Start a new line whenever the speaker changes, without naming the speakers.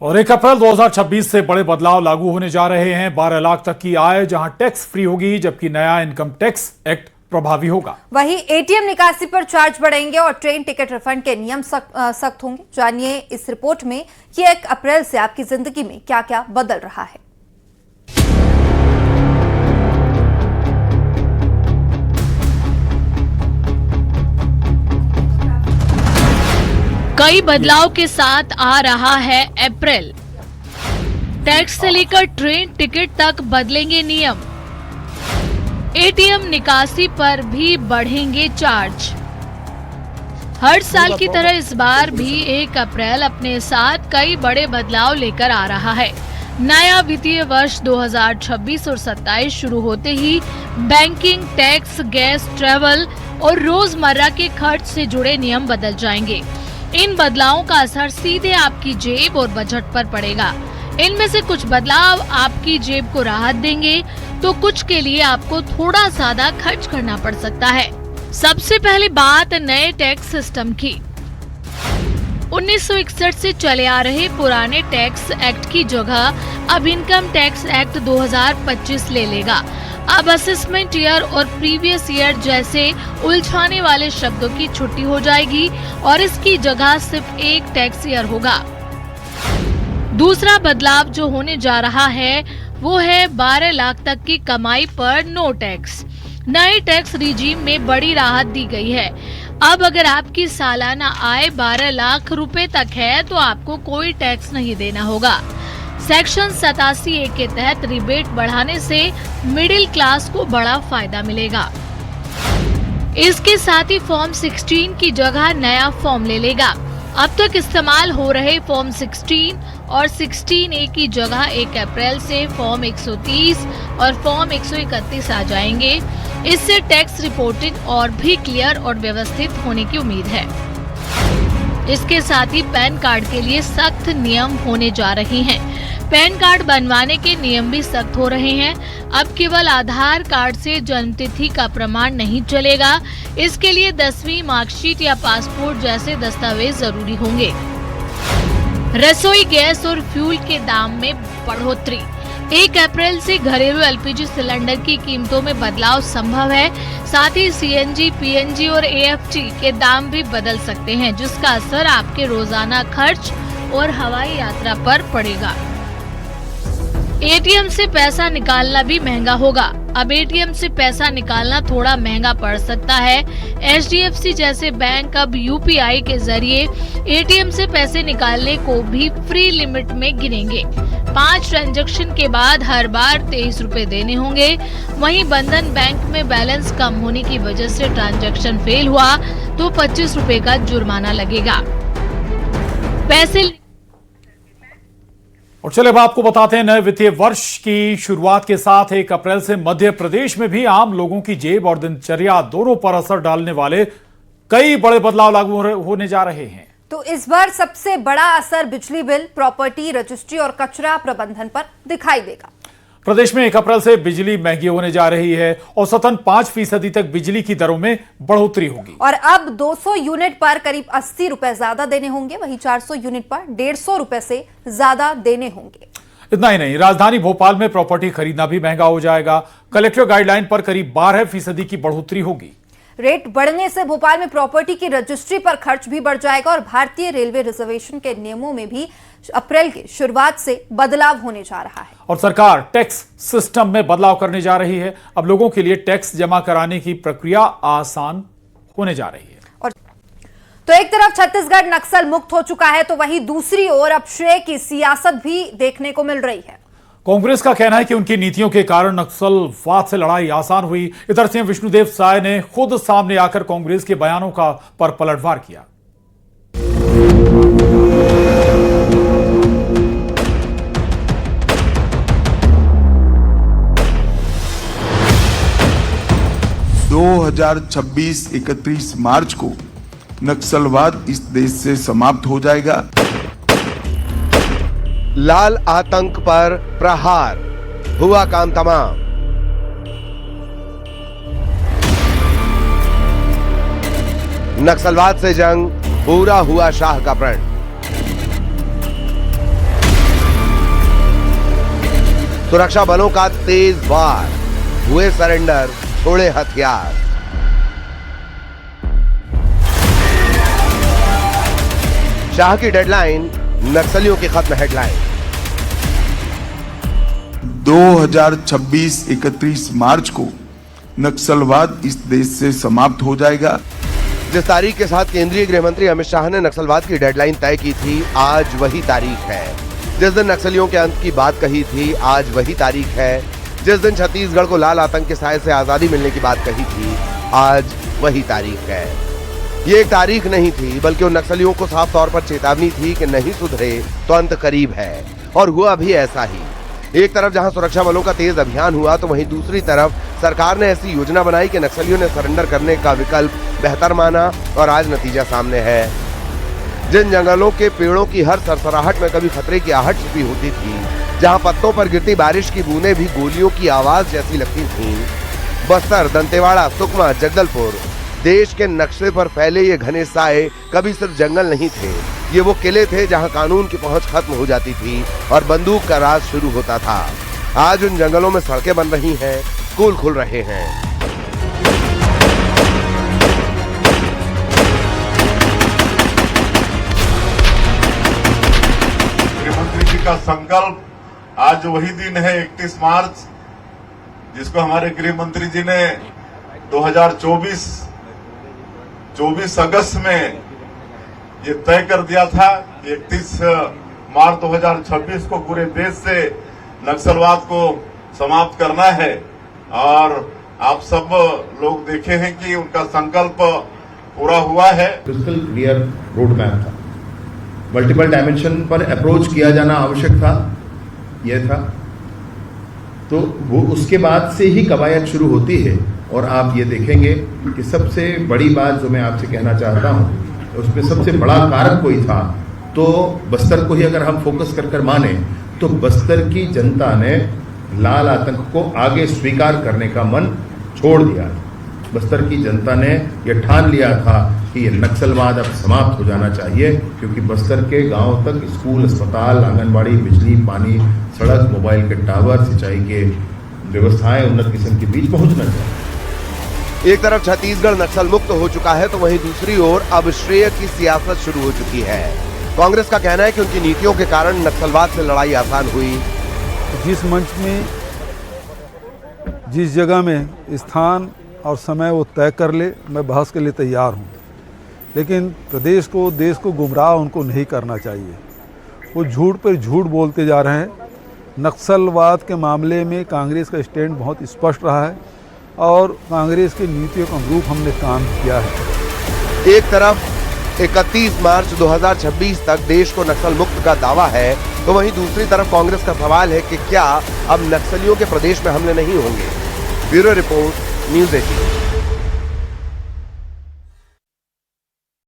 और 1 अप्रैल 2026 से बड़े बदलाव लागू होने जा रहे हैं। 12 लाख तक की आय जहां टैक्स फ्री होगी, जबकि नया इनकम टैक्स एक्ट प्रभावी होगा।
वहीं एटीएम निकासी पर चार्ज बढ़ेंगे और ट्रेन टिकट रिफंड के नियम सख्त होंगे। जानिए इस रिपोर्ट में कि 1 अप्रैल से आपकी जिंदगी में क्या क्या बदल रहा है।
कई बदलाव के साथ आ रहा है अप्रैल। टैक्स से लेकर ट्रेन टिकट तक बदलेंगे नियम। एटीएम निकासी पर भी बढ़ेंगे चार्ज। हर साल की तरह इस बार भी 1 अप्रैल अपने साथ कई बड़े बदलाव लेकर आ रहा है। नया वित्तीय वर्ष 2026 और 27 शुरू होते ही बैंकिंग, टैक्स, गैस, ट्रैवल और रोजमर्रा के खर्च से जुड़े नियम बदल जाएंगे। इन बदलावों का असर सीधे आपकी जेब और बजट पर पड़ेगा। इनमें से कुछ बदलाव आपकी जेब को राहत देंगे, तो कुछ के लिए आपको थोड़ा ज्यादा खर्च करना पड़ सकता है। सबसे पहले बात नए टैक्स सिस्टम की। 1961 से चले आ रहे पुराने टैक्स एक्ट की जगह अब इनकम टैक्स एक्ट 2025 ले लेगा। अब असेसमेंट ईयर और प्रीवियस ईयर जैसे उलझाने वाले शब्दों की छुट्टी हो जाएगी और इसकी जगह सिर्फ एक टैक्स ईयर होगा। दूसरा बदलाव जो होने जा रहा है वो है 12 लाख तक की कमाई पर नो टैक्स। नए टैक्स रिजीम में बड़ी राहत दी गई है। अब अगर आपकी सालाना आय 12 लाख रुपए तक है तो आपको कोई टैक्स नहीं देना होगा। सेक्शन 87A के तहत रिबेट बढ़ाने से मिडिल क्लास को बड़ा फायदा मिलेगा। इसके साथ ही फॉर्म 16 की जगह नया फॉर्म ले लेगा। अब तक इस्तेमाल हो रहे फॉर्म 16 और 16A की जगह 1 अप्रैल से फॉर्म 130 और फॉर्म 131 आ जाएंगे। इससे टैक्स रिपोर्टिंग और भी क्लियर और व्यवस्थित होने की उम्मीद है। इसके साथ ही पैन कार्ड के लिए सख्त नियम होने जा रहे हैं। पैन कार्ड बनवाने के नियम भी सख्त हो रहे हैं। अब केवल आधार कार्ड से जन्मतिथि का प्रमाण नहीं चलेगा। इसके लिए 10वीं मार्कशीट या पासपोर्ट जैसे दस्तावेज जरूरी होंगे। रसोई गैस और फ्यूल के दाम में बढ़ोतरी। 1 अप्रैल से घरेलू एलपीजी सिलेंडर की कीमतों में बदलाव संभव है। साथ ही सीएनजी, पीएनजी और एएफटी के दाम भी बदल सकते हैं, जिसका असर आपके रोजाना खर्च और हवाई यात्रा पर पड़ेगा। एटीएम से पैसा निकालना भी महंगा होगा। अब एटीएम से पैसा निकालना थोड़ा महंगा पड़ सकता है। एचडीएफसी जैसे बैंक अब यूपीआई के जरिए एटीएम से पैसे निकालने को भी फ्री लिमिट में गिनेंगे। 5 ट्रांजैक्शन के बाद हर बार 23 रुपए देने होंगे। वहीं बंधन बैंक में बैलेंस कम होने की वजह से ट्रांजैक्शन फेल हुआ तो 25 रुपए का जुर्माना लगेगा। पैसे
और चले अब आपको बताते हैं, नए वित्तीय वर्ष की शुरुआत के साथ 1 अप्रैल से मध्य प्रदेश में भी आम लोगों की जेब और दिनचर्या दोनों पर असर डालने वाले कई बड़े बदलाव लागू होने जा रहे हैं। तो
इस बार सबसे बड़ा असर बिजली बिल, प्रॉपर्टी रजिस्ट्री और कचरा प्रबंधन पर दिखाई देगा।
प्रदेश में 1 अप्रैल से बिजली महंगी होने जा रही है। औसतन 5% तक बिजली की दरों में बढ़ोतरी होगी
और अब 200 यूनिट पर करीब 80 रुपए ज्यादा देने होंगे। वहीं 400 यूनिट पर 150 रुपए से ज्यादा देने होंगे।
इतना ही नहीं, राजधानी भोपाल में प्रॉपर्टी खरीदना भी महंगा हो जाएगा। कलेक्टर गाइडलाइन पर करीब 12% की बढ़ोतरी होगी।
रेट बढ़ने से भोपाल में प्रॉपर्टी की रजिस्ट्री पर खर्च भी बढ़ जाएगा और भारतीय रेलवे रिजर्वेशन के नियमों में भी अप्रैल की शुरुआत से बदलाव होने जा रहा है।
और सरकार टैक्स सिस्टम में बदलाव करने जा रही है। अब लोगों के लिए टैक्स जमा कराने की प्रक्रिया आसान होने जा रही है।
और तो एक तरफ छत्तीसगढ़ नक्सल मुक्त हो चुका है, तो वहीं दूसरी ओर अब श्रेय की सियासत भी देखने को मिल रही है।
कांग्रेस का कहना है कि उनकी नीतियों के कारण नक्सलवाद से लड़ाई आसान हुई। इधर से विष्णुदेव साय ने खुद सामने आकर कांग्रेस के बयानों का पर पलटवार किया।
(2026) 31 मार्च को नक्सलवाद इस देश से समाप्त हो जाएगा।
लाल आतंक पर प्रहार, हुआ काम तमाम। नक्सलवाद से जंग, पूरा हुआ शाह का प्रण। सुरक्षा बलों का तेज वार, हुए सरेंडर, छोड़े हथियार। शाह की डेडलाइन, नक्सलियों की खत्म हेडलाइन।
2026 31 मार्च को नक्सलवाद इस देश से समाप्त हो जाएगा।
जिस तारीख के साथ केंद्रीय गृह मंत्री अमित शाह ने नक्सलवाद की डेडलाइन तय की थी, आज वही तारीख है। जिस दिन नक्सलियों के अंत की बात कही थी, आज वही तारीख है। जिस दिन छत्तीसगढ़ को लाल आतंक के साए से आजादी मिलने की बात कही थी, आज वही तारीख है। ये एक तारीख नहीं थी, बल्कि उन नक्सलियों को साफ तौर पर चेतावनी थी कि नहीं सुधरे तो अंत करीब है। और हुआ भी ऐसा ही। एक तरफ जहां सुरक्षा बलों का तेज अभियान हुआ, तो वहीं दूसरी तरफ सरकार ने ऐसी योजना बनाई कि नक्सलियों ने सरेंडर करने का विकल्प बेहतर माना और आज नतीजा सामने है। जिन जंगलों के पेड़ों की हर सरसराहट में कभी खतरे की आहट छिपी होती थी, जहां पत्तों पर गिरती बारिश की बूंदें भी गोलियों की आवाज जैसी लगती थीं, बस्तर, दंतेवाड़ा, सुकमा, जगदलपुर, देश के नक्शे पर फैले ये घने साए कभी सिर्फ जंगल नहीं थे, ये वो किले थे जहां कानून की पहुंच खत्म हो जाती थी और बंदूक का राज शुरू होता था। आज उन जंगलों में सड़कें बन रही हैं, स्कूल खुल रहे हैं।
गृहमंत्री जी का संकल्प, आज वही दिन है 31 मार्च, जिसको हमारे गृह मंत्री जी ने 24 अगस्त में ये तय कर दिया था कि 31 मार्च 2026 को पूरे देश से नक्सलवाद को समाप्त करना है। और आप सब लोग देखे हैं कि उनका संकल्प पूरा हुआ है।
क्रिस्टल क्लियर रोड मैप था, मल्टीपल डायमेंशन पर अप्रोच किया जाना आवश्यक था, यह था। तो वो उसके बाद से ही कवायद शुरू होती है। और आप ये देखेंगे कि सबसे बड़ी बात जो मैं आपसे कहना चाहता हूँ, उसमें सबसे बड़ा कारक कोई था तो बस्तर को ही अगर हम फोकस कर माने, तो बस्तर की जनता ने लाल आतंक को आगे स्वीकार करने का मन छोड़ दिया। बस्तर की जनता ने यह ठान लिया था कि ये नक्सलवाद अब समाप्त हो जाना चाहिए, क्योंकि बस्तर के गांव तक स्कूल, अस्पताल, आंगनबाड़ी, बिजली, पानी, सड़क, मोबाइल के टावर, सिंचाई के व्यवस्थाएं उन्नत किस्म के बीच पहुंचना चाहिए।
एक तरफ छत्तीसगढ़ नक्सल मुक्त हो चुका है, तो वहीं दूसरी ओर अब श्रेय की सियासत शुरू हो चुकी है। कांग्रेस का कहना है कि उनकी नीतियों के कारण नक्सलवाद से लड़ाई आसान हुई।
जिस मंच में, जिस जगह में स्थान और समय वो तय कर ले, मैं बहस के लिए तैयार हूँ। लेकिन प्रदेश को, देश को गुमराह उनको नहीं करना चाहिए। वो झूठ पर झूठ बोलते जा रहे हैं। नक्सलवाद के मामले में कांग्रेस का स्टैंड बहुत स्पष्ट रहा है और कांग्रेस की नीतियों के अनुरूप हमने काम किया है।
एक तरफ 31 मार्च 2026 तक देश को नक्सल मुक्त का दावा है, तो वहीं दूसरी तरफ कांग्रेस का सवाल है कि क्या अब नक्सलियों के प्रदेश में हमले नहीं होंगे। Bureau report, news 18।